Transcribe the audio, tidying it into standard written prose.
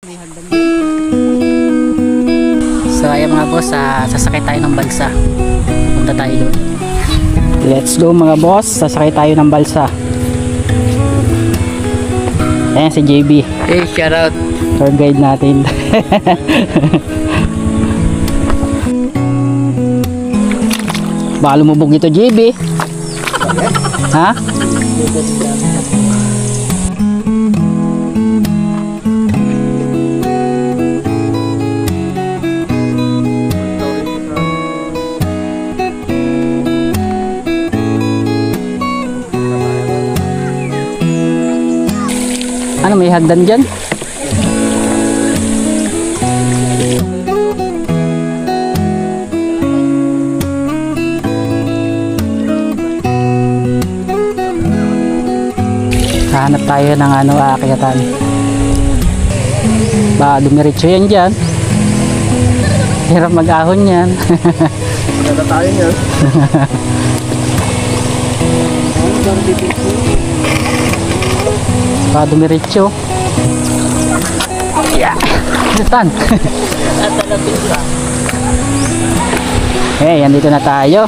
So ayan mga boss, sasakay tayo ng balsa. Punta tayo doon. Let's go mga boss, sasakay tayo ng balsa. Ayan si JB. Hey, shout out. Tour guide natin. Baka lumubog ito JB. Ha? Ano, may hagdan dyan? Hanap tayo ng ano, aakyatan. Baka dumiretso yan dyan. Hirap mag-ahon yan. Maganda tayo niyan. Baka dumiretso. Yeah. Saan? Eh, yan dito na tayo.